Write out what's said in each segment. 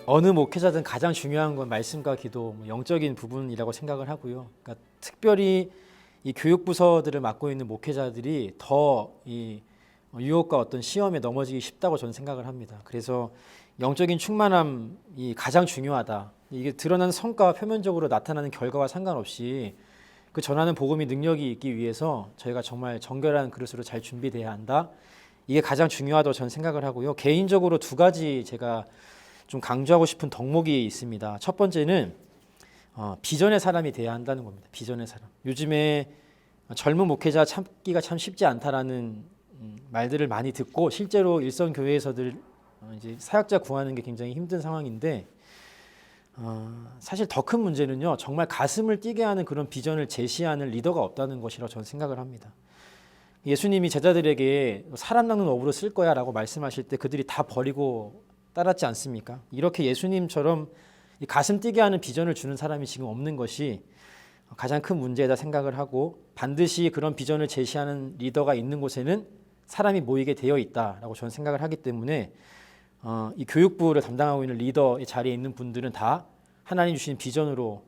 어느 목회자든 가장 중요한 건 말씀과 기도, 영적인 부분이라고 생각을 하고요. 그러니까 특별히 이 교육부서들을 맡고 있는 목회자들이 더 이 유혹과 어떤 시험에 넘어지기 쉽다고 저는 생각을 합니다. 그래서 영적인 충만함이 가장 중요하다. 이게 드러나는 성과와 표면적으로 나타나는 결과와 상관없이 그 전하는 복음이 능력이 있기 위해서 저희가 정말 정결한 그릇으로 잘 준비돼야 한다. 이게 가장 중요하다고 저는 생각을 하고요. 개인적으로 두 가지 제가 좀 강조하고 싶은 덕목이 있습니다. 첫 번째는 비전의 사람이 돼야 한다는 겁니다. 비전의 사람. 요즘에 젊은 목회자 찾기가 참 쉽지 않다라는 말들을 많이 듣고 실제로 일선 교회에서들 이제 사역자 구하는 게 굉장히 힘든 상황인데 사실 더 큰 문제는요. 정말 가슴을 뛰게 하는 그런 비전을 제시하는 리더가 없다는 것이라고 저는 생각을 합니다. 예수님이 제자들에게 사람 낚는 어부로 쓸 거야 라고 말씀하실 때 그들이 다 버리고 따랐지 않습니까? 이렇게 예수님처럼 가슴 뛰게 하는 비전을 주는 사람이 지금 없는 것이 가장 큰 문제다 생각을 하고 반드시 그런 비전을 제시하는 리더가 있는 곳에는 사람이 모이게 되어 있다라고 저는 생각을 하기 때문에 이 교육부를 담당하고 있는 리더의 자리에 있는 분들은 다 하나님 주신 비전으로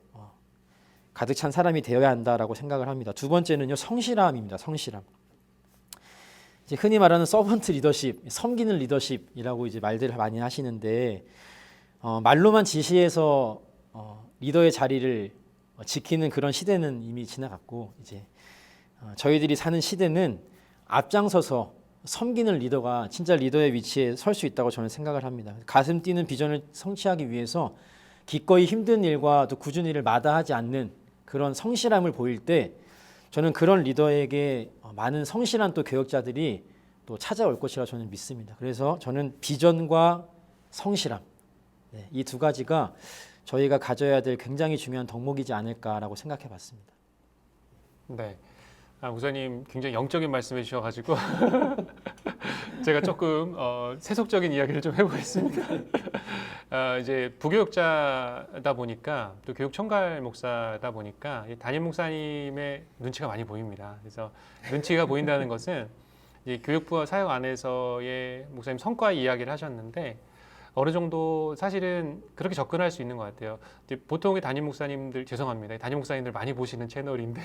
가득 찬 사람이 되어야 한다라고 생각을 합니다. 두 번째는요, 성실함입니다. 성실함. 이제 흔히 말하는 서번트 리더십, 섬기는 리더십이라고 이제 말들을 많이 하시는데 말로만 지시해서 리더의 자리를 지키는 그런 시대는 이미 지나갔고 이제 저희들이 사는 시대는 앞장서서 섬기는 리더가 진짜 리더의 위치에 설 수 있다고 저는 생각을 합니다. 가슴 뛰는 비전을 성취하기 위해서 기꺼이 힘든 일과 또 굳은 일을 마다하지 않는 그런 성실함을 보일 때 저는 그런 리더에게 많은 성실한 또 교역자들이 또 찾아올 것이라 저는 믿습니다. 그래서 저는 비전과 성실함, 이 두 가지가 저희가 가져야 될 굉장히 중요한 덕목이지 않을까라고 생각해 봤습니다. 네. 목사님 굉장히 영적인 말씀해 주셔가지고 제가 조금 세속적인 이야기를 좀 해보겠습니다. 이제 부교육자다 보니까 또 교육 총괄 목사다 보니까 담임 목사님의 눈치가 많이 보입니다. 그래서 눈치가 보인다는 것은 이제 교육부 사역 안에서의 목사님 성과 이야기를 하셨는데 어느 정도 사실은 그렇게 접근할 수 있는 것 같아요. 이제 보통의 담임 목사님들 죄송합니다. 담임 목사님들 많이 보시는 채널인데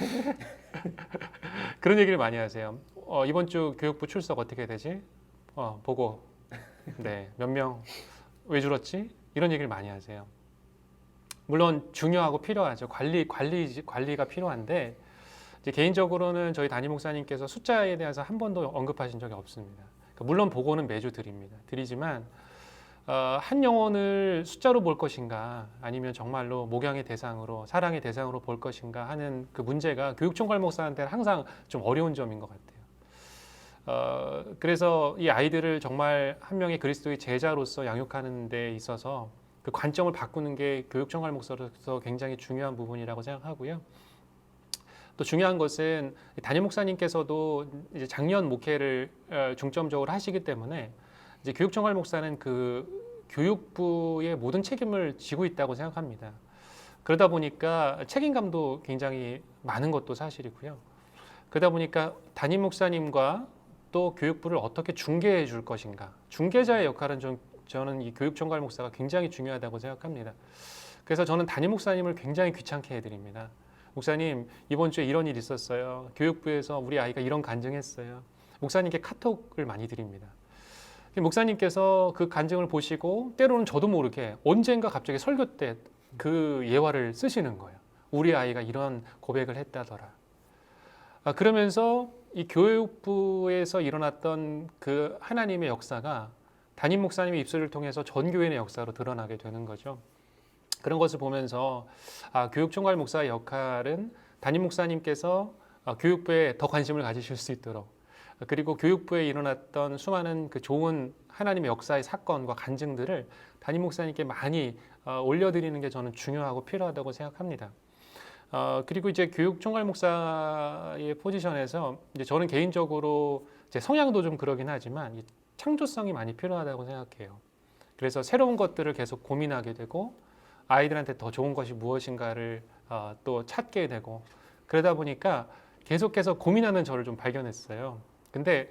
그런 얘기를 많이 하세요. 이번 주 교육부 출석 어떻게 되지? 보고 네, 몇 명 왜 줄었지? 이런 얘기를 많이 하세요. 물론 중요하고 필요하죠. 관리가 필요한데 이제 개인적으로는 저희 담임 목사님께서 숫자에 대해서 한 번도 언급하신 적이 없습니다. 그러니까 물론 보고는 매주 드리지만 한 영혼을 숫자로 볼 것인가 아니면 정말로 목양의 대상으로 사랑의 대상으로 볼 것인가 하는 그 문제가 교육총괄 목사한테는 항상 좀 어려운 점인 것 같아요. 그래서 이 아이들을 정말 한 명의 그리스도의 제자로서 양육하는 데 있어서 그 관점을 바꾸는 게 교육총괄 목사로서 굉장히 중요한 부분이라고 생각하고요. 또 중요한 것은 담임 목사님께서도 이제 작년 목회를 중점적으로 하시기 때문에 이제 교육총괄 목사는 그 교육부의 모든 책임을 지고 있다고 생각합니다. 그러다 보니까 책임감도 굉장히 많은 것도 사실이고요. 그러다 보니까 담임 목사님과 또 교육부를 어떻게 중개해 줄 것인가. 중개자의 역할은 저는 이 교육총괄 목사가 굉장히 중요하다고 생각합니다. 그래서 저는 담임 목사님을 굉장히 귀찮게 해드립니다. 목사님, 이번 주에 이런 일이 있었어요. 교육부에서 우리 아이가 이런 간증했어요. 목사님께 카톡을 많이 드립니다. 목사님께서 그 간증을 보시고 때로는 저도 모르게 언젠가 갑자기 설교 때 그 예화를 쓰시는 거예요. 우리 아이가 이런 고백을 했다더라. 그러면서 이 교육부에서 일어났던 그 하나님의 역사가 담임 목사님의 입술을 통해서 전 교회의 역사로 드러나게 되는 거죠. 그런 것을 보면서 교육총괄 목사의 역할은 담임 목사님께서 교육부에 더 관심을 가지실 수 있도록 그리고 교육부에 일어났던 수많은 그 좋은 하나님의 역사의 사건과 간증들을 담임 목사님께 많이 올려드리는 게 저는 중요하고 필요하다고 생각합니다. 그리고 이제 교육총괄 목사의 포지션에서 이제 저는 개인적으로 제 성향도 좀 그러긴 하지만 이 창조성이 많이 필요하다고 생각해요. 그래서 새로운 것들을 계속 고민하게 되고 아이들한테 더 좋은 것이 무엇인가를 또 찾게 되고 그러다 보니까 계속해서 고민하는 저를 좀 발견했어요. 근데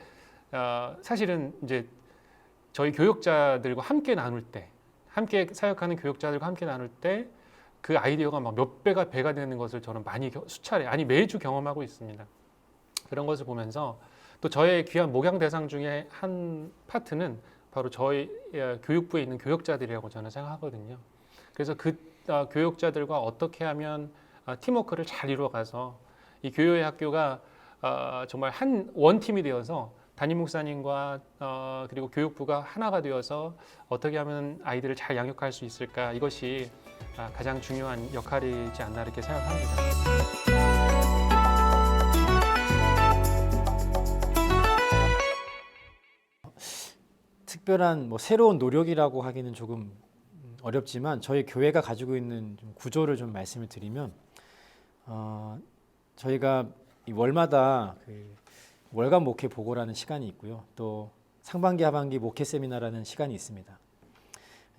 사실은 이제 저희 교육자들과 함께 나눌 때 함께 사역하는 교육자들과 함께 나눌 때 그 아이디어가 막 몇 배가 되는 것을 저는 많이 수차례 아니 매주 경험하고 있습니다. 그런 것을 보면서 또 저의 귀한 목양 대상 중에 한 파트는 바로 저희 교육부에 있는 교육자들이라고 저는 생각하거든요. 그래서 그 교육자들과 어떻게 하면 팀워크를 잘 이루어가서 이 교회 학교가 정말 한 원팀이 되어서 담임 목사님과 그리고 교육부가 하나가 되어서 어떻게 하면 아이들을 잘 양육할 수 있을까, 이것이 가장 중요한 역할이지 않나 이렇게 생각합니다. 특별한 뭐 새로운 노력이라고 하기는 조금 어렵지만 저희 교회가 가지고 있는 좀 구조를 좀 말씀을 드리면 저희가 이 월마다 그 월간 목회 보고라는 시간이 있고요. 또 상반기 하반기 목회 세미나라는 시간이 있습니다.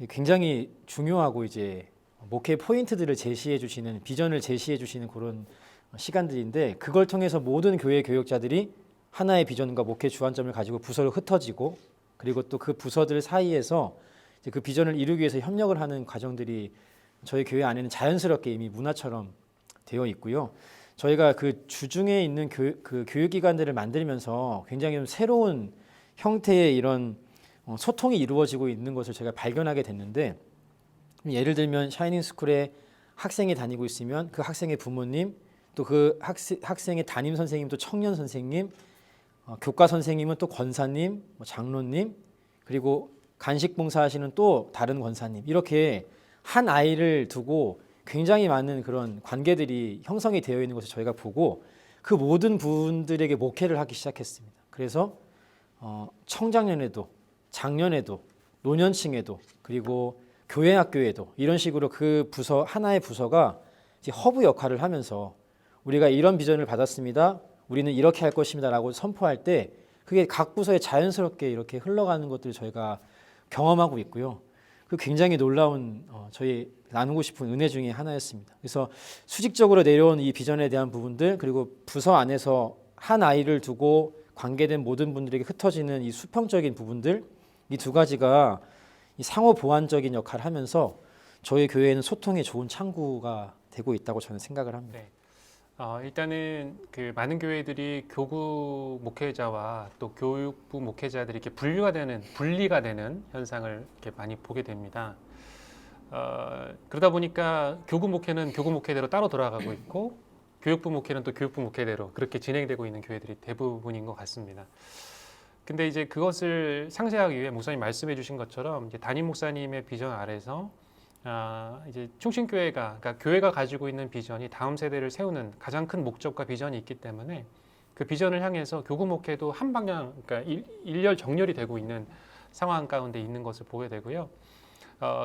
굉장히 중요하고 이제 목회 포인트들을 제시해 주시는, 비전을 제시해 주시는 그런 시간들인데, 그걸 통해서 모든 교회 교육자들이 하나의 비전과 목회 주안점을 가지고 부서로 흩어지고, 그리고 또 그 부서들 사이에서 이제 그 비전을 이루기 위해서 협력을 하는 과정들이 저희 교회 안에는 자연스럽게 이미 문화처럼 되어 있고요. 저희가 그 주중에 있는 그 교육기관들을 만들면서 굉장히 좀 새로운 형태의 이런 소통이 이루어지고 있는 것을 제가 발견하게 됐는데, 예를 들면 샤이닝 스쿨에 학생이 다니고 있으면 그 학생의 부모님, 또 그 학생의 담임 선생님, 또 청년 선생님, 교과 선생님은 또 권사님, 장로님, 그리고 간식 봉사하시는 또 다른 권사님, 이렇게 한 아이를 두고 굉장히 많은 그런 관계들이 형성이 되어 있는 것을 저희가 보고 그 모든 분들에게 목회를 하기 시작했습니다. 그래서 청장년에도, 장년에도, 노년층에도, 그리고 교회 학교에도 이런 식으로 그 부서, 하나의 부서가 이제 허브 역할을 하면서 우리가 이런 비전을 받았습니다, 우리는 이렇게 할 것입니다 라고 선포할 때 그게 각 부서에 자연스럽게 이렇게 흘러가는 것들을 저희가 경험하고 있고요. 그 굉장히 놀라운 저희 나누고 싶은 은혜 중에 하나였습니다. 그래서 수직적으로 내려온 이 비전에 대한 부분들, 그리고 부서 안에서 한 아이를 두고 관계된 모든 분들에게 흩어지는 이 수평적인 부분들, 이 두 가지가 이 상호 보완적인 역할을 하면서 저희 교회에는 소통의 좋은 창구가 되고 있다고 저는 생각을 합니다. 네. 일단은 그 많은 교회들이 교구 목회자와 또 교육부 목회자들이 이렇게 분리가 되는 현상을 이렇게 많이 보게 됩니다. 그러다 보니까 교구 목회는 교구 목회대로 따로 돌아가고 있고, 교육부 목회는 또 교육부 목회대로 그렇게 진행되고 있는 교회들이 대부분인 것 같습니다. 근데 이제 그것을 상쇄하기 위해 목사님 말씀해 주신 것처럼 이제 담임 목사님의 비전 아래서 이제 충신교회가, 그러니까 교회가 가지고 있는 비전이 다음 세대를 세우는 가장 큰 목적과 비전이 있기 때문에 그 비전을 향해서 교구 목회도 한 방향, 그러니까 일렬 정렬이 되고 있는 상황 가운데 있는 것을 보게 되고요.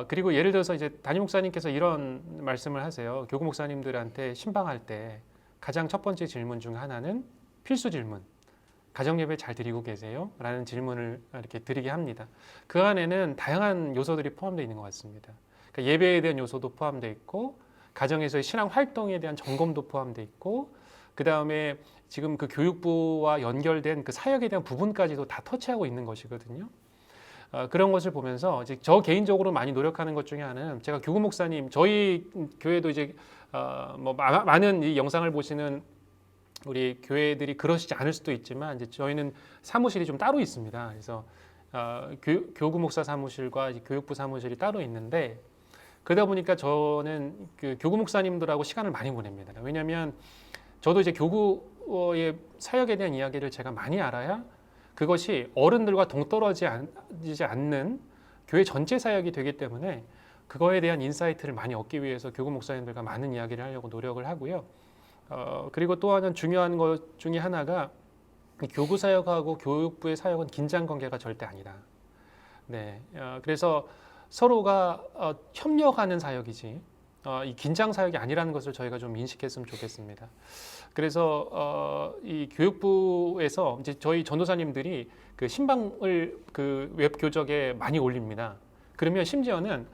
그리고 예를 들어서 이제 담임 목사님께서 이런 말씀을 하세요. 교구 목사님들한테 신방할 때 가장 첫 번째 질문 중 하나는 필수 질문, 가정예배 잘 드리고 계세요? 라는 질문을 이렇게 드리게 합니다. 그 안에는 다양한 요소들이 포함되어 있는 것 같습니다. 그러니까 예배에 대한 요소도 포함되어 있고, 가정에서의 신앙 활동에 대한 점검도 포함되어 있고, 그 다음에 지금 그 교육부와 연결된 그 사역에 대한 부분까지도 다 터치하고 있는 것이거든요. 그런 것을 보면서 이제 저 개인적으로 많이 노력하는 것 중에 하나는, 제가 교구 목사님, 저희 교회도 이제 많은 이 영상을 보시는 우리 교회들이 그러시지 않을 수도 있지만, 이제 저희는 사무실이 좀 따로 있습니다. 그래서 교구 목사 사무실과 교육부 사무실이 따로 있는데, 그러다 보니까 저는 그 교구 목사님들하고 시간을 많이 보냅니다. 왜냐하면 저도 이제 교구의 사역에 대한 이야기를 제가 많이 알아야 그것이 어른들과 동떨어지지 않는 교회 전체 사역이 되기 때문에 그거에 대한 인사이트를 많이 얻기 위해서 교구 목사님들과 많은 이야기를 하려고 노력을 하고요. 그리고 또 하나 중요한 것 중에 하나가 교구 사역하고 교육부의 사역은 긴장 관계가 절대 아니다. 네, 그래서 서로가 협력하는 사역이지 이 긴장 사역이 아니라는 것을 저희가 좀 인식했으면 좋겠습니다. 그래서 이 교육부에서 이제 저희 전도사님들이 그 신방을 그 웹 교적에 많이 올립니다. 그러면 심지어는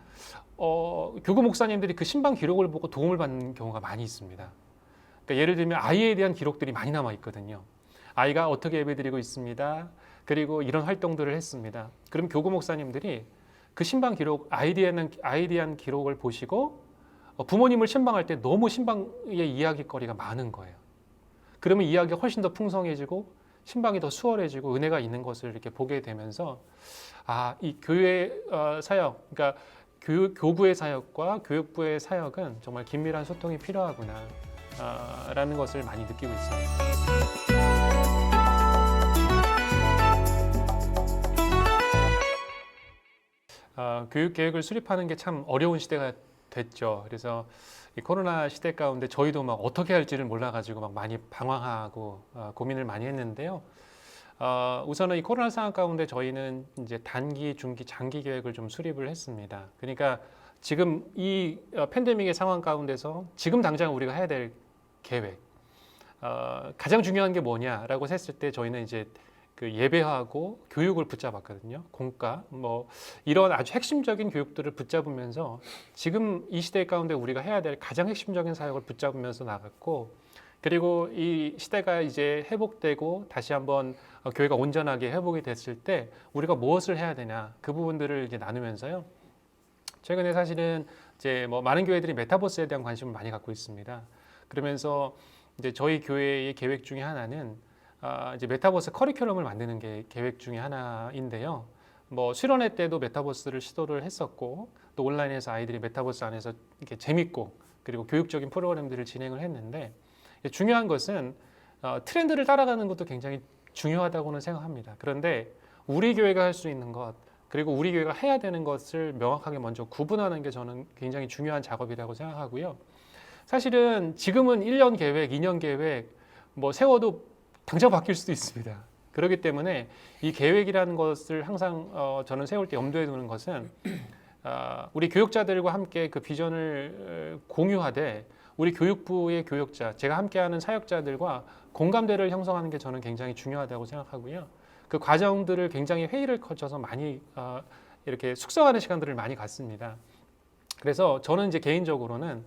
교구 목사님들이 그 신방 기록을 보고 도움을 받는 경우가 많이 있습니다. 그러니까 예를 들면 아이에 대한 기록들이 많이 남아 있거든요. 아이가 어떻게 예배드리고 있습니다. 그리고 이런 활동들을 했습니다. 그럼 교구 목사님들이 그 신방 기록 아이디한 기록을 보시고 부모님을 신방할 때 너무 신방의 이야기거리가 많은 거예요. 그러면 이야기가 훨씬 더 풍성해지고 신방이 더 수월해지고 은혜가 있는 것을 이렇게 보게 되면서 이 교회 사역, 그러니까 교부의 사역과 교육부의 사역은 정말 긴밀한 소통이 필요하구나 라는 것을 많이 느끼고 있습니다. 교육 계획을 수립하는 게 참 어려운 시대가 됐죠. 그래서 이 코로나 시대 가운데 저희도 막 어떻게 할지를 몰라가지고 막 많이 방황하고 고민을 많이 했는데요. 우선은 이 코로나 상황 가운데 저희는 이제 단기, 중기, 장기 계획을 좀 수립을 했습니다. 그러니까 지금 이 팬데믹의 상황 가운데서 지금 당장 우리가 해야 될 계획, 가장 중요한 게 뭐냐라고 했을 때 저희는 이제 그 예배하고 교육을 붙잡았거든요. 공과 뭐 이런 아주 핵심적인 교육들을 붙잡으면서 지금 이 시대 가운데 우리가 해야 될 가장 핵심적인 사역을 붙잡으면서 나갔고, 그리고 이 시대가 이제 회복되고 다시 한번 교회가 온전하게 회복이 됐을 때 우리가 무엇을 해야 되냐 그 부분들을 이제 나누면서요. 최근에 사실은 이제 뭐 많은 교회들이 메타버스에 대한 관심을 많이 갖고 있습니다. 그러면서 이제 저희 교회의 계획 중에 하나는 이제 메타버스 커리큘럼을 만드는 게 계획 중에 하나인데요. 뭐 수련회 때도 메타버스를 시도를 했었고 또 온라인에서 아이들이 메타버스 안에서 이렇게 재밌고 그리고 교육적인 프로그램들을 진행을 했는데, 중요한 것은 트렌드를 따라가는 것도 굉장히 중요하다고는 생각합니다. 그런데 우리 교회가 할 수 있는 것 그리고 우리 교회가 해야 되는 것을 명확하게 먼저 구분하는 게 저는 굉장히 중요한 작업이라고 생각하고요. 사실은 지금은 1년 계획, 2년 계획 뭐 세워도 당장 바뀔 수도 있습니다. 그렇기 때문에 이 계획이라는 것을 항상 저는 세울 때 염두에 두는 것은 우리 교육자들과 함께 그 비전을 공유하되 우리 교육부의 교육자, 제가 함께하는 사역자들과 공감대를 형성하는 게 저는 굉장히 중요하다고 생각하고요. 그 과정들을 굉장히 회의를 거쳐서 많이 이렇게 숙성하는 시간들을 많이 갖습니다. 그래서 저는 이제 개인적으로는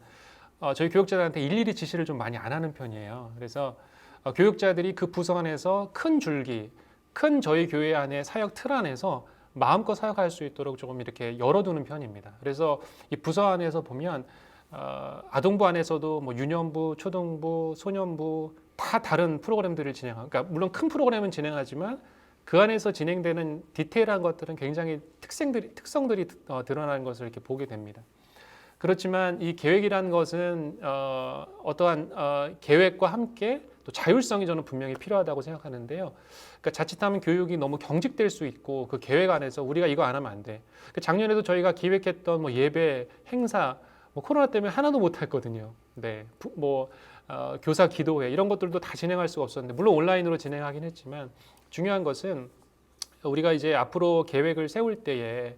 저희 교육자들한테 일일이 지시를 좀 많이 안 하는 편이에요. 그래서 교육자들이 그 부서 안에서 큰 줄기, 큰 저희 교회 안에 사역 틀 안에서 마음껏 사역할 수 있도록 조금 이렇게 열어두는 편입니다. 그래서 이 부서 안에서 보면 아동부 안에서도 뭐 유년부, 초등부, 소년부 다 다른 프로그램들을 진행하고, 그러니까 물론 큰 프로그램은 진행하지만 그 안에서 진행되는 디테일한 것들은 굉장히 특성들이 드러나는 것을 이렇게 보게 됩니다. 그렇지만 이 계획이라는 것은 어떠한 계획과 함께 또 자율성이 저는 분명히 필요하다고 생각하는데요. 그러니까 자칫하면 교육이 너무 경직될 수 있고 그 계획 안에서 우리가 이거 안 하면 안 돼. 작년에도 저희가 기획했던 뭐 예배, 행사, 뭐 코로나 때문에 하나도 못 했거든요. 네, 교사 기도회 이런 것들도 다 진행할 수가 없었는데 물론 온라인으로 진행하긴 했지만 중요한 것은 우리가 이제 앞으로 계획을 세울 때에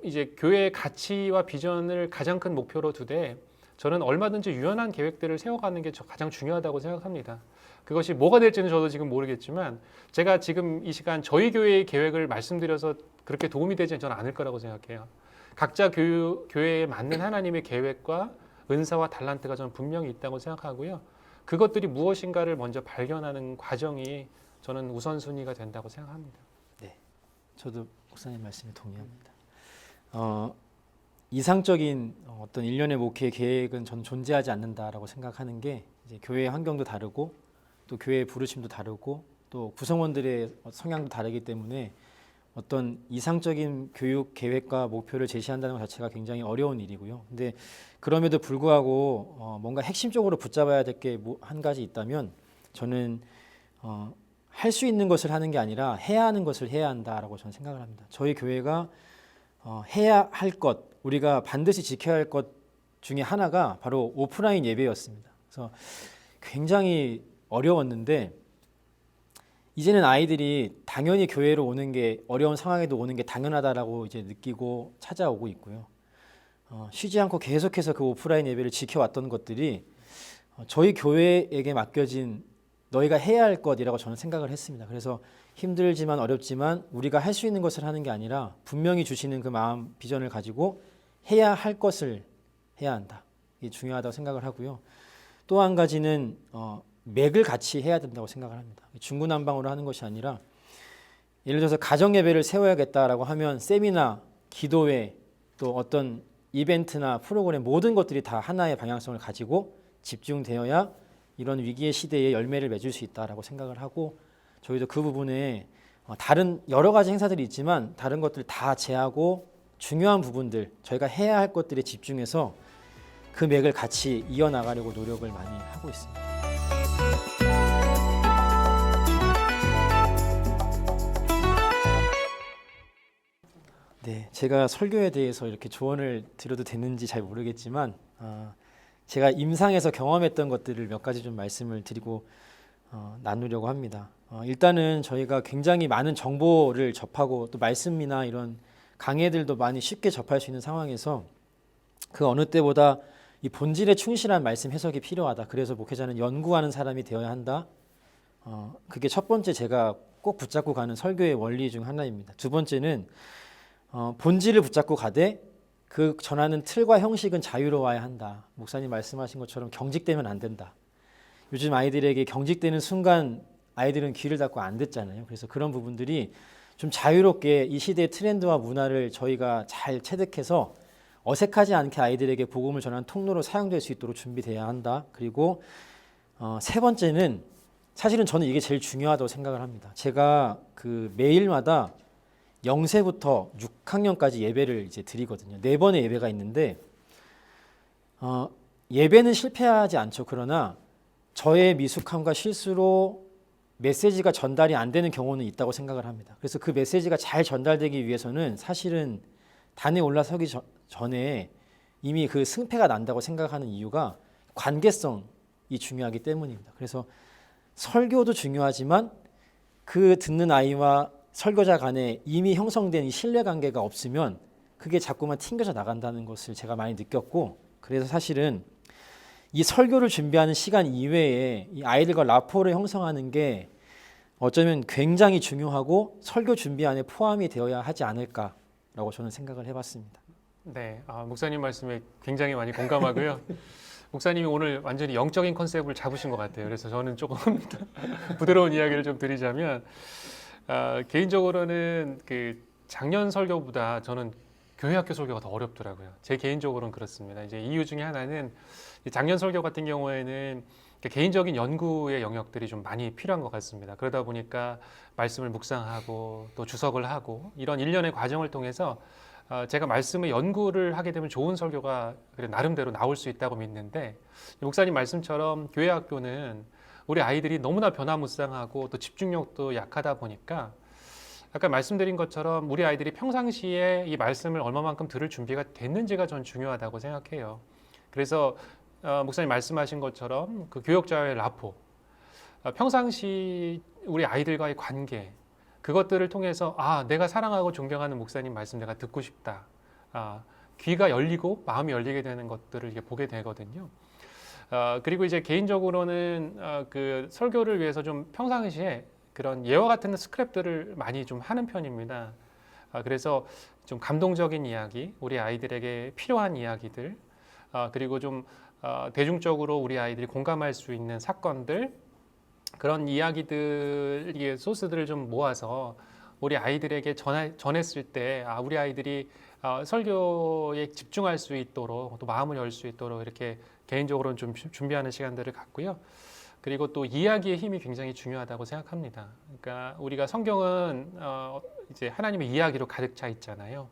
이제 교회의 가치와 비전을 가장 큰 목표로 두되 저는 얼마든지 유연한 계획들을 세워가는 게 가장 중요하다고 생각합니다. 그것이 뭐가 될지는 저도 지금 모르겠지만 제가 지금 이 시간 저희 교회의 계획을 말씀드려서 그렇게 도움이 되지 저는 않을 거라고 생각해요. 각자 교회에 맞는 하나님의 계획과 은사와 달란트가 저는 분명히 있다고 생각하고요. 그것들이 무엇인가를 먼저 발견하는 과정이 저는 우선순위가 된다고 생각합니다. 네, 저도 목사님 말씀에 동의합니다. 이상적인 어떤 일련의 목회 계획은 전 존재하지 않는다라고 생각하는 게 이제 교회의 환경도 다르고 또 교회의 부르심도 다르고 또 구성원들의 성향도 다르기 때문에 어떤 이상적인 교육 계획과 목표를 제시한다는 것 자체가 굉장히 어려운 일이고요. 근데 그럼에도 불구하고 뭔가 핵심적으로 붙잡아야 될 게 한 가지 있다면 저는 할 수 있는 것을 하는 게 아니라 해야 하는 것을 해야 한다라고 저는 생각을 합니다. 저희 교회가 해야 할 것, 우리가 반드시 지켜야 할 것 중에 하나가 바로 오프라인 예배였습니다. 그래서 굉장히 어려웠는데 이제는 아이들이 당연히 교회로 오는 게 어려운 상황에도 오는 게 당연하다라고 이제 느끼고 찾아오고 있고요. 쉬지 않고 계속해서 그 오프라인 예배를 지켜왔던 것들이 저희 교회에게 맡겨진 너희가 해야 할 것이라고 저는 생각을 했습니다. 그래서 힘들지만 어렵지만 우리가 할 수 있는 것을 하는 게 아니라 분명히 주시는 그 마음, 비전을 가지고 해야 할 것을 해야 한다. 이게 중요하다고 생각을 하고요. 또 한 가지는 맥을 같이 해야 된다고 생각을 합니다. 중구난방으로 하는 것이 아니라 예를 들어서 가정 예배를 세워야겠다라고 하면 세미나, 기도회, 또 어떤 이벤트나 프로그램 모든 것들이 다 하나의 방향성을 가지고 집중되어야 이런 위기의 시대에 열매를 맺을 수 있다라고 생각을 하고, 저희도 그 부분에 다른 여러 가지 행사들이 있지만 다른 것들 다 제하고 중요한 부분들, 저희가 해야 할 것들에 집중해서 그 맥을 같이 이어나가려고 노력을 많이 하고 있습니다. 네, 제가 설교에 대해서 이렇게 조언을 드려도 되는지 잘 모르겠지만 제가 임상에서 경험했던 것들을 몇 가지 좀 말씀을 드리고 나누려고 합니다. 일단은 저희가 굉장히 많은 정보를 접하고 또 말씀이나 이런 강해들도 많이 쉽게 접할 수 있는 상황에서 그 어느 때보다 이 본질에 충실한 말씀 해석이 필요하다. 그래서 목회자는 연구하는 사람이 되어야 한다. 그게 첫 번째 제가 꼭 붙잡고 가는 설교의 원리 중 하나입니다. 두 번째는 본질을 붙잡고 가되 그 전하는 틀과 형식은 자유로워야 한다. 목사님 말씀하신 것처럼 경직되면 안 된다. 요즘 아이들에게 경직되는 순간 아이들은 귀를 닫고 안 듣잖아요. 그래서 그런 부분들이 좀 자유롭게 이 시대의 트렌드와 문화를 저희가 잘 체득해서 어색하지 않게 아이들에게 복음을 전하는 통로로 사용될 수 있도록 준비돼야 한다. 그리고 세 번째는 사실은 저는 이게 제일 중요하다고 생각을 합니다. 제가 그 매일마다 0세부터 6학년까지 예배를 이제 드리거든요. 4번의 예배가 있는데 예배는 실패하지 않죠. 그러나 저의 미숙함과 실수로 메시지가 전달이 안 되는 경우는 있다고 생각을 합니다. 그래서 그 메시지가 잘 전달되기 위해서는 사실은 단에 올라서기 전에 이미 그 승패가 난다고 생각하는 이유가 관계성이 중요하기 때문입니다. 그래서 설교도 중요하지만 그 듣는 아이와 설교자 간에 이미 형성된 이 신뢰관계가 없으면 그게 자꾸만 튕겨져 나간다는 것을 제가 많이 느꼈고, 그래서 사실은 이 설교를 준비하는 시간 이외에 이 아이들과 라포를 형성하는 게 어쩌면 굉장히 중요하고 설교 준비 안에 포함이 되어야 하지 않을까라고 저는 생각을 해봤습니다. 네, 목사님 말씀에 굉장히 많이 공감하고요. 목사님이 오늘 완전히 영적인 컨셉을 잡으신 것 같아요. 그래서 저는 조금 부드러운 이야기를 좀 드리자면, 개인적으로는 그 작년 설교보다 저는 교회학교 설교가 더 어렵더라고요. 제 개인적으로는 그렇습니다. 이제 이유 중에 하나는 작년 설교 같은 경우에는 개인적인 연구의 영역들이 좀 많이 필요한 것 같습니다. 그러다 보니까 말씀을 묵상하고 또 주석을 하고 이런 일련의 과정을 통해서 제가 말씀의 연구를 하게 되면 좋은 설교가 나름대로 나올 수 있다고 믿는데, 목사님 말씀처럼 교회 학교는 우리 아이들이 너무나 변화무쌍하고 또 집중력도 약하다 보니까 아까 말씀드린 것처럼 우리 아이들이 평상시에 이 말씀을 얼마만큼 들을 준비가 됐는지가 전 중요하다고 생각해요. 그래서 목사님 말씀하신 것처럼 그 교역자의 라포, 평상시 우리 아이들과의 관계, 그것들을 통해서 내가 사랑하고 존경하는 목사님 말씀 내가 듣고 싶다. 귀가 열리고 마음이 열리게 되는 것들을 이렇게 보게 되거든요. 그리고 이제 개인적으로는 그 설교를 위해서 좀 평상시에 그런 예와 같은 스크랩들을 많이 좀 하는 편입니다. 그래서 좀 감동적인 이야기, 우리 아이들에게 필요한 이야기들, 그리고 좀 대중적으로 우리 아이들이 공감할 수 있는 사건들, 그런 이야기들의 소스들을 좀 모아서 우리 아이들에게 전했을 때 우리 아이들이 설교에 집중할 수 있도록 또 마음을 열 수 있도록 이렇게 개인적으로는 좀 준비하는 시간들을 갖고요. 그리고 또 이야기의 힘이 굉장히 중요하다고 생각합니다. 그러니까 우리가 성경은 이제 하나님의 이야기로 가득 차 있잖아요.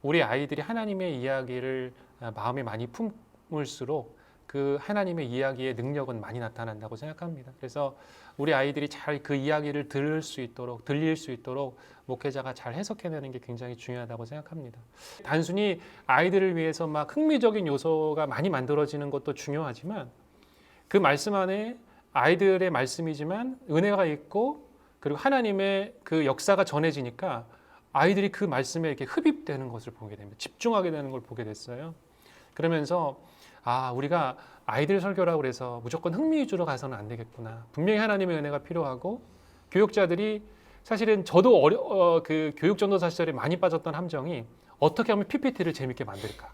우리 아이들이 하나님의 이야기를 마음에 많이 품을수록 그 하나님의 이야기의 능력은 많이 나타난다고 생각합니다. 그래서 우리 아이들이 잘 그 이야기를 들을 수 있도록, 들릴 수 있도록 목회자가 잘 해석해내는 게 굉장히 중요하다고 생각합니다. 단순히 아이들을 위해서 막 흥미적인 요소가 많이 만들어지는 것도 중요하지만 그 말씀 안에 아이들의 말씀이지만 은혜가 있고 그리고 하나님의 그 역사가 전해지니까 아이들이 그 말씀에 이렇게 흡입되는 것을 보게 됩니다. 집중하게 되는 걸 보게 됐어요. 그러면서 우리가 아이들 설교라고 해서 무조건 흥미 위주로 가서는 안 되겠구나. 분명히 하나님의 은혜가 필요하고 교육자들이 사실은 저도 그 교육 전도사 시절에 많이 빠졌던 함정이 어떻게 하면 PPT를 재밌게 만들까,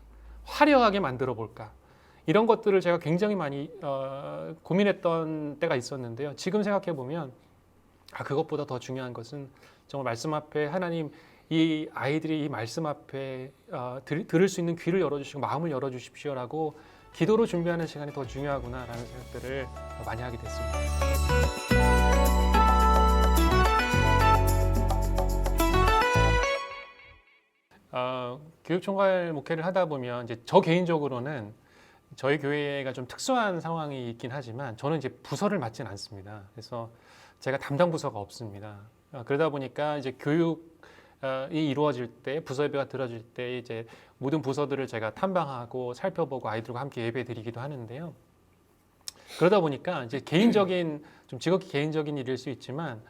화려하게 만들어 볼까, 이런 것들을 제가 굉장히 많이 고민했던 때가 있었는데요. 지금 생각해 보면 그것보다 더 중요한 것은 정말 말씀 앞에 하나님 이 아이들이 이 말씀 앞에 들을 수 있는 귀를 열어주시고 마음을 열어주십시오라고 기도로 준비하는 시간이 더 중요하구나라는 생각들을 많이 하게 됐습니다. 교육총괄 목회를 하다 보면 이제 저 개인적으로는 저희 교회가 좀 특수한 상황이 있긴 하지만 저는 이제 부서를 맡진 않습니다. 그래서 제가 담당 부서가 없습니다. 그러다 보니까 이제 교육이 이루어질 때 부서 예배가 들어질 때 이제 모든 부서들을 제가 탐방하고 살펴보고 아이들과 함께 예배 드리기도 하는데요. 그러다 보니까 이제 개인적인 좀 지극히 개인적인 일일 수 있지만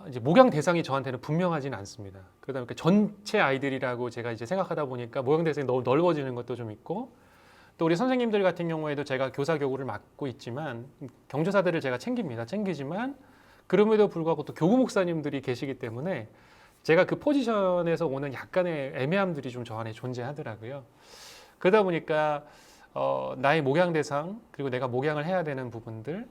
이제 목양 대상이 저한테는 분명하지는 않습니다. 그러다 보니까 전체 아이들이라고 제가 이제 생각하다 보니까 목양 대상이 너무 넓어지는 것도 좀 있고 또 우리 선생님들 같은 경우에도 제가 교사 교구를 맡고 있지만 경조사들을 제가 챙기지만 그럼에도 불구하고 또 교구 목사님들이 계시기 때문에 제가 그 포지션에서 오는 약간의 애매함들이 좀 저 안에 존재하더라고요. 그러다 보니까 나의 목양 대상 그리고 내가 목양을 해야 되는 부분들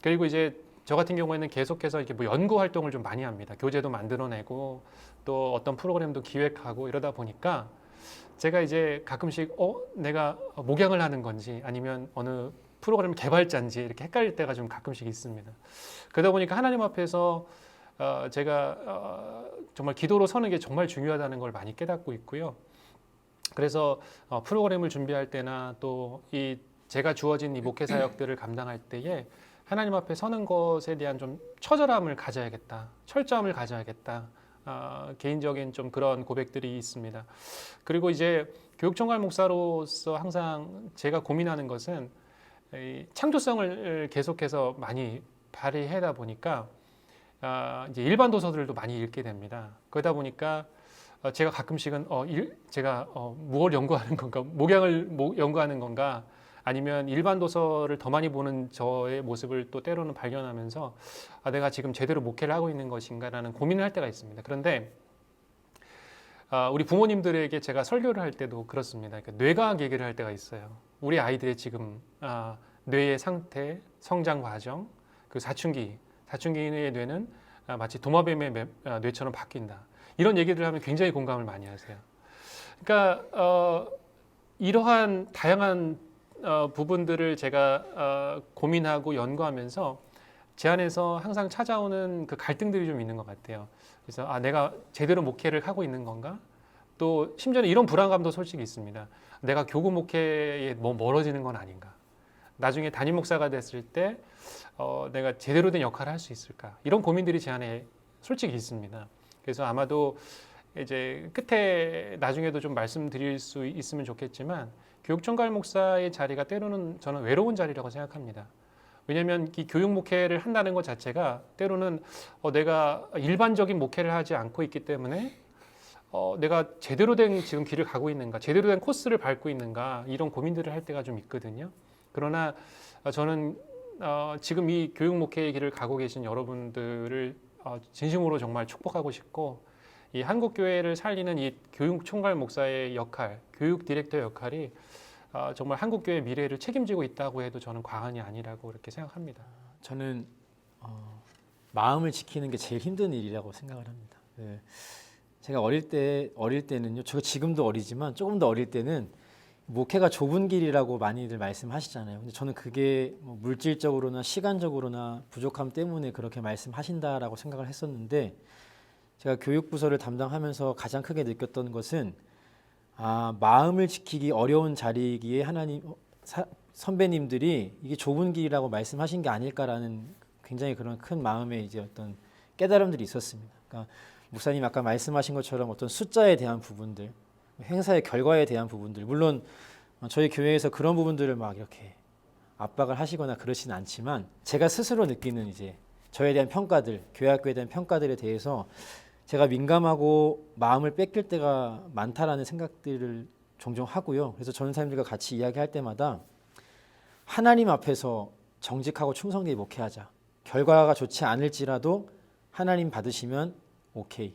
그리고 이제 저 같은 경우에는 계속해서 이렇게 뭐 연구 활동을 좀 많이 합니다. 교재도 만들어내고 또 어떤 프로그램도 기획하고 이러다 보니까 제가 이제 가끔씩 내가 목양을 하는 건지 아니면 어느 프로그램 개발자인지 이렇게 헷갈릴 때가 좀 가끔씩 있습니다. 그러다 보니까 하나님 앞에서 제가 정말 기도로 서는 게 정말 중요하다는 걸 많이 깨닫고 있고요. 그래서 프로그램을 준비할 때나 또 이 제가 주어진 이 목회 사역들을 감당할 때에 하나님 앞에 서는 것에 대한 좀 처절함을 가져야겠다, 철저함을 가져야겠다. 개인적인 좀 그런 고백들이 있습니다. 그리고 이제 교육총괄 목사로서 항상 제가 고민하는 것은 이 창조성을 계속해서 많이 발휘하다 보니까 이제 일반 도서들도 많이 읽게 됩니다. 그러다 보니까 제가 가끔씩은 제가 무엇을 연구하는 건가, 목양을 연구하는 건가, 아니면 일반 도서를 더 많이 보는 저의 모습을 또 때로는 발견하면서 내가 지금 제대로 목회를 하고 있는 것인가라는 고민을 할 때가 있습니다. 그런데 우리 부모님들에게 제가 설교를 할 때도 그렇습니다. 그러니까 뇌과학 얘기를 할 때가 있어요. 우리 아이들의 지금 뇌의 상태, 성장 과정, 그 사춘기의 뇌는 마치 도마뱀의 뇌처럼 바뀐다. 이런 얘기를 하면 굉장히 공감을 많이 하세요. 그러니까 이러한 다양한 부분들을 제가 고민하고 연구하면서 제 안에서 항상 찾아오는 그 갈등들이 좀 있는 것 같아요. 그래서 내가 제대로 목회를 하고 있는 건가? 또 심지어는 이런 불안감도 솔직히 있습니다. 내가 교구 목회에 멀어지는 건 아닌가? 나중에 담임 목사가 됐을 때 내가 제대로 된 역할을 할 수 있을까? 이런 고민들이 제 안에 솔직히 있습니다. 그래서 아마도 이제 끝에 나중에도 좀 말씀드릴 수 있으면 좋겠지만 교육총괄 목사의 자리가 때로는 저는 외로운 자리라고 생각합니다. 왜냐하면 이 교육 목회를 한다는 것 자체가 때로는 내가 일반적인 목회를 하지 않고 있기 때문에 내가 제대로 된 지금 길을 가고 있는가, 제대로 된 코스를 밟고 있는가 이런 고민들을 할 때가 좀 있거든요. 그러나 저는 지금 이 교육 목회의 길을 가고 계신 여러분들을 진심으로 정말 축복하고 싶고 이 한국 교회를 살리는 이 교육 총괄 목사의 역할, 교육 디렉터 역할이 정말 한국 교회의 미래를 책임지고 있다고 해도 저는 과언이 아니라고 그렇게 생각합니다. 저는 마음을 지키는 게 제일 힘든 일이라고 생각을 합니다. 제가 어릴 때는요, 제가 지금도 어리지만 조금 더 어릴 때는 목회가 좁은 길이라고 많이들 말씀하시잖아요. 근데 저는 그게 뭐 물질적으로나 시간적으로나 부족함 때문에 그렇게 말씀하신다라고 생각을 했었는데 제가 교육부서를 담당하면서 가장 크게 느꼈던 것은 마음을 지키기 어려운 자리이기에 하나님 선배님들이 이게 좁은 길이라고 말씀하신 게 아닐까라는 굉장히 그런 큰 마음의 이제 어떤 깨달음들이 있었습니다. 그러니까 목사님 아까 말씀하신 것처럼 어떤 숫자에 대한 부분들, 행사의 결과에 대한 부분들, 물론 저희 교회에서 그런 부분들을 막 이렇게 압박을 하시거나 그러지는 않지만 제가 스스로 느끼는 이제 저에 대한 평가들, 교회 학교에 대한 평가들에 대해서 제가 민감하고 마음을 뺏길 때가 많다라는 생각들을 종종 하고요. 그래서 전사님들과 같이 이야기할 때마다 하나님 앞에서 정직하고 충성되게 목회하자. 결과가 좋지 않을지라도 하나님 받으시면 오케이.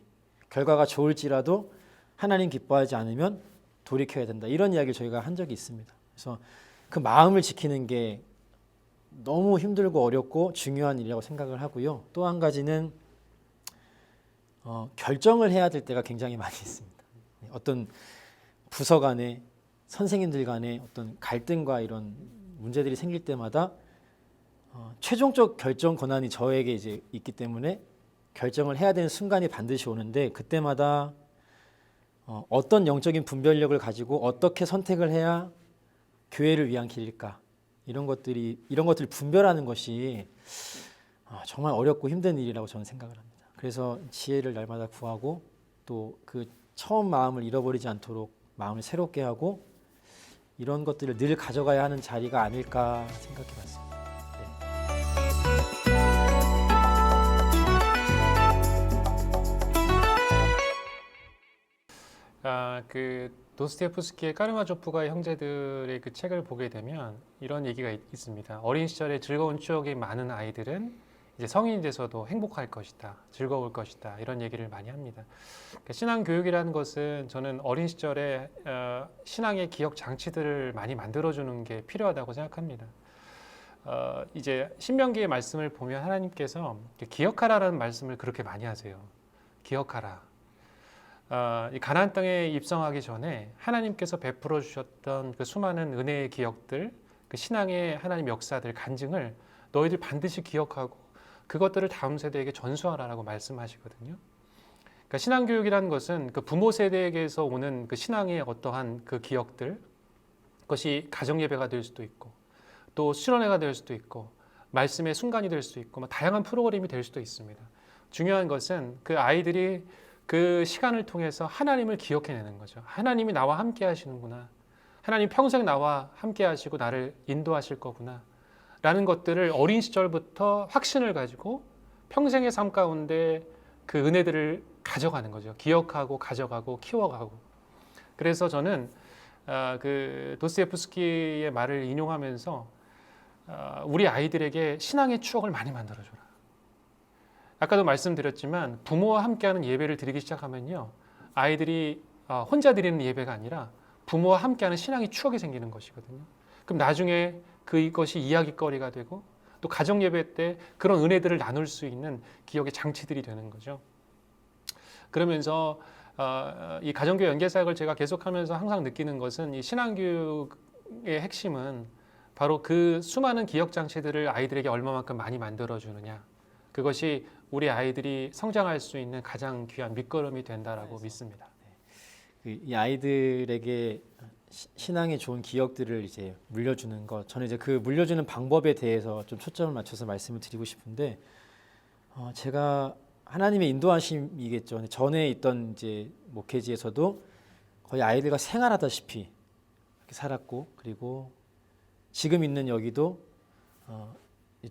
결과가 좋을지라도 하나님 기뻐하지 않으면 돌이켜야 된다. 이런 이야기를 저희가 한 적이 있습니다. 그래서 그 마음을 지키는 게 너무 힘들고 어렵고 중요한 일이라고 생각을 하고요. 또 한 가지는 결정을 해야 될 때가 굉장히 많이 있습니다. 어떤 부서 간에 선생님들 간에 어떤 갈등과 이런 문제들이 생길 때마다 최종적 결정 권한이 저에게 이제 있기 때문에 결정을 해야 되는 순간이 반드시 오는데 그때마다 어떤 영적인 분별력을 가지고 어떻게 선택을 해야 교회를 위한 길일까 이런 것들을 분별하는 것이 정말 어렵고 힘든 일이라고 저는 생각을 합니다. 그래서 지혜를 날마다 구하고 또 그 처음 마음을 잃어버리지 않도록 마음을 새롭게 하고 이런 것들을 늘 가져가야 하는 자리가 아닐까 생각해 봤습니다. 그 도스토옙스키의 까르마조프가의 형제들의 그 책을 보게 되면 이런 얘기가 있습니다. 어린 시절에 즐거운 추억이 많은 아이들은 이제 성인이 돼서도 행복할 것이다, 즐거울 것이다 이런 얘기를 많이 합니다. 그러니까 신앙 교육이라는 것은 저는 어린 시절에 신앙의 기억 장치들을 많이 만들어주는 게 필요하다고 생각합니다. 이제 신명기의 말씀을 보면 하나님께서 기억하라라는 말씀을 그렇게 많이 하세요. 기억하라. 이 가나안 땅에 입성하기 전에 하나님께서 베풀어 주셨던 그 수많은 은혜의 기억들, 그 신앙의 하나님 역사들, 간증을 너희들 반드시 기억하고 그것들을 다음 세대에게 전수하라라고 말씀하시거든요. 그러니까 신앙 교육이라는 것은 그 부모 세대에게서 오는 그 신앙의 어떠한 그 기억들, 그것이 가정 예배가 될 수도 있고, 또 수련회가 될 수도 있고, 말씀의 순간이 될 수도 있고, 다양한 프로그램이 될 수도 있습니다. 중요한 것은 그 아이들이 그 시간을 통해서 하나님을 기억해내는 거죠. 하나님이 나와 함께 하시는구나. 하나님 평생 나와 함께 하시고 나를 인도하실 거구나. 라는 것들을 어린 시절부터 확신을 가지고 평생의 삶 가운데 그 은혜들을 가져가는 거죠. 기억하고 가져가고 키워가고. 그래서 저는 그 도스토옙스키의 말을 인용하면서 우리 아이들에게 신앙의 추억을 많이 만들어줘라. 아까도 말씀드렸지만 부모와 함께하는 예배를 드리기 시작하면요, 아이들이 혼자 드리는 예배가 아니라 부모와 함께하는 신앙의 추억이 생기는 것이거든요. 그럼 나중에 그것이 이야기거리가 되고 또 가정 예배 때 그런 은혜들을 나눌 수 있는 기억의 장치들이 되는 거죠. 그러면서 이 가정교회 연계사역을 제가 계속하면서 항상 느끼는 것은 이 신앙교육의 핵심은 바로 그 수많은 기억 장치들을 아이들에게 얼마만큼 많이 만들어주느냐, 그것이 우리 아이들이 성장할 수 있는 가장 귀한 밑거름이 된다라고 믿습니다. 이 아이들에게 신앙의 좋은 기억들을 이제 물려주는 것, 저는 이제 그 물려주는 방법에 대해서 좀 초점을 맞춰서 말씀을 드리고 싶은데, 제가 하나님의 인도하심이겠죠. 전에 있던 이제 목회지에서도 거의 아이들과 생활하다시피 이렇게 살았고, 그리고 지금 있는 여기도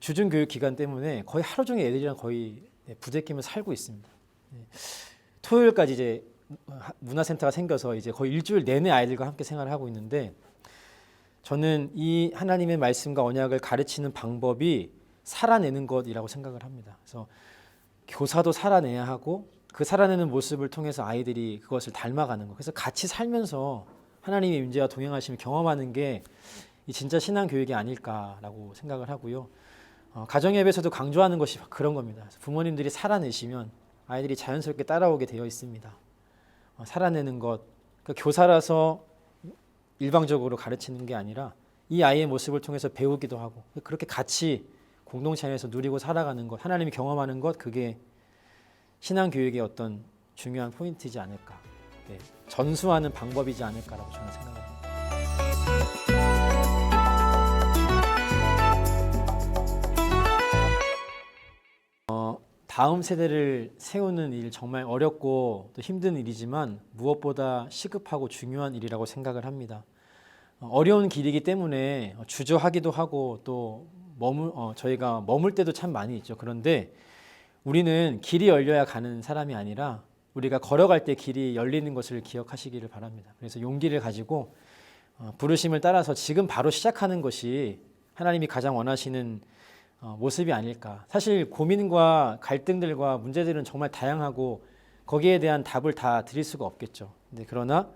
주중 교육 기간 때문에 거의 하루 종일 애들이랑 거의 부대끼며 살고 있습니다. 토요일까지 이제 문화센터가 생겨서 이제 거의 일주일 내내 아이들과 함께 생활을 하고 있는데, 저는 이 하나님의 말씀과 언약을 가르치는 방법이 살아내는 것이라고 생각을 합니다. 그래서 교사도 살아내야 하고 그 살아내는 모습을 통해서 아이들이 그것을 닮아가는 것. 그래서 같이 살면서 하나님의 임재와 동행하심을 경험하는 게 이 진짜 신앙 교육이 아닐까라고 생각을 하고요. 가정 예배에서도 강조하는 것이 그런 겁니다. 부모님들이 살아내시면 아이들이 자연스럽게 따라오게 되어 있습니다. 살아내는 것, 그러니까 교사라서 일방적으로 가르치는 게 아니라 이 아이의 모습을 통해서 배우기도 하고 그렇게 같이 공동체 안에서 누리고 살아가는 것, 하나님이 경험하는 것, 그게 신앙 교육의 어떤 중요한 포인트이지 않을까, 전수하는 방법이지 않을까라고 저는 생각합니다. 다음 세대를 세우는 일 정말 어렵고 또 힘든 일이지만 무엇보다 시급하고 중요한 일이라고 생각을 합니다. 어려운 길이기 때문에 주저하기도 하고 또 저희가 머물 때도 참 많이 있죠. 그런데 우리는 길이 열려야 가는 사람이 아니라 우리가 걸어갈 때 길이 열리는 것을 기억하시기를 바랍니다. 그래서 용기를 가지고 부르심을 따라서 지금 바로 시작하는 것이 하나님이 가장 원하시는 모습이 아닐까. 사실 고민과 갈등들과 문제들은 정말 다양하고 거기에 대한 답을 다 드릴 수가 없겠죠. 근데 그러나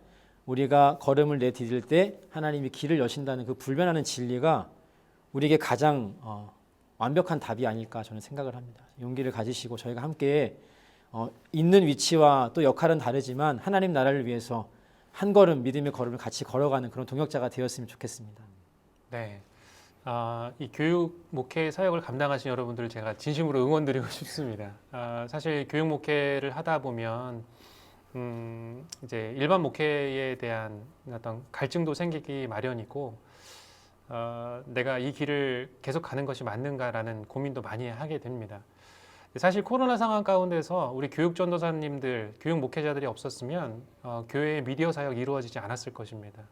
우리가 걸음을 내디딜 때 하나님이 길을 여신다는 그 불변하는 진리가 우리에게 가장 완벽한 답이 아닐까 저는 생각을 합니다. 용기를 가지시고 저희가 함께 있는 위치와 또 역할은 다르지만 하나님 나라를 위해서 한 걸음 믿음의 걸음을 같이 걸어가는 그런 동역자가 되었으면 좋겠습니다. 네. 이 교육 목회 사역을 감당하신 여러분들을 제가 진심으로 응원드리고 싶습니다. 사실 교육 목회를 하다 보면 이제 일반 목회에 대한 어떤 갈증도 생기기 마련이고 내가 이 길을 계속 가는 것이 맞는가라는 고민도 많이 하게 됩니다. 사실 코로나 상황 가운데서 우리 교육 전도사님들, 교육 목회자들이 없었으면 교회의 미디어 사역이 이루어지지 않았을 것입니다.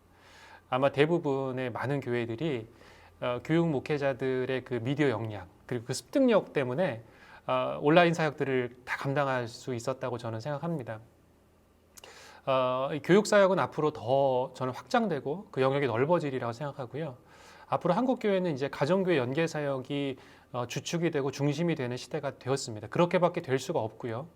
아마 대부분의 많은 교회들이 교육 목회자들의 그 미디어 역량 그리고 그 습득력 때문에 온라인 사역들을 다 감당할 수 있었다고 저는 생각합니다. 이 교육 사역은 앞으로 더 저는 확장되고 그 영역이 넓어지리라고 생각하고요. 앞으로 한국 교회는 이제 가정교회 연계 사역이 주축이 되고 중심이 되는 시대가 되었습니다. 그렇게밖에 될 수가 없고요.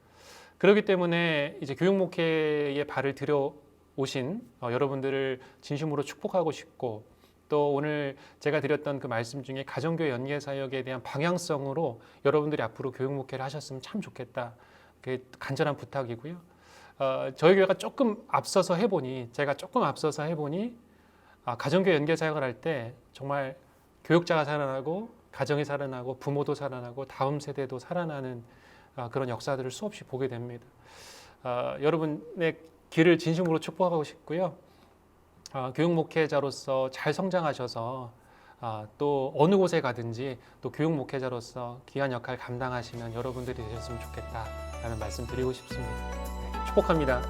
그렇기 때문에 이제 교육 목회에 발을 들여 오신 여러분들을 진심으로 축복하고 싶고 또 오늘 제가 드렸던 그 말씀 중에 가정교회 연계 사역에 대한 방향성으로 여러분들이 앞으로 교육 목회를 하셨으면 참 좋겠다. 그게 간절한 부탁이고요. 저희 교회가 제가 조금 앞서서 해보니 가정교회 연계 사역을 할 때 정말 교육자가 살아나고 가정이 살아나고 부모도 살아나고 다음 세대도 살아나는 그런 역사들을 수없이 보게 됩니다. 여러분의 길을 진심으로 축복하고 싶고요. 교육 목회자로서 잘 성장하셔서 또 어느 곳에 가든지 또 교육 목회자로서 귀한 역할 감당하시는 여러분들이 되셨으면 좋겠다라는 말씀 드리고 싶습니다. 네, 축복합니다.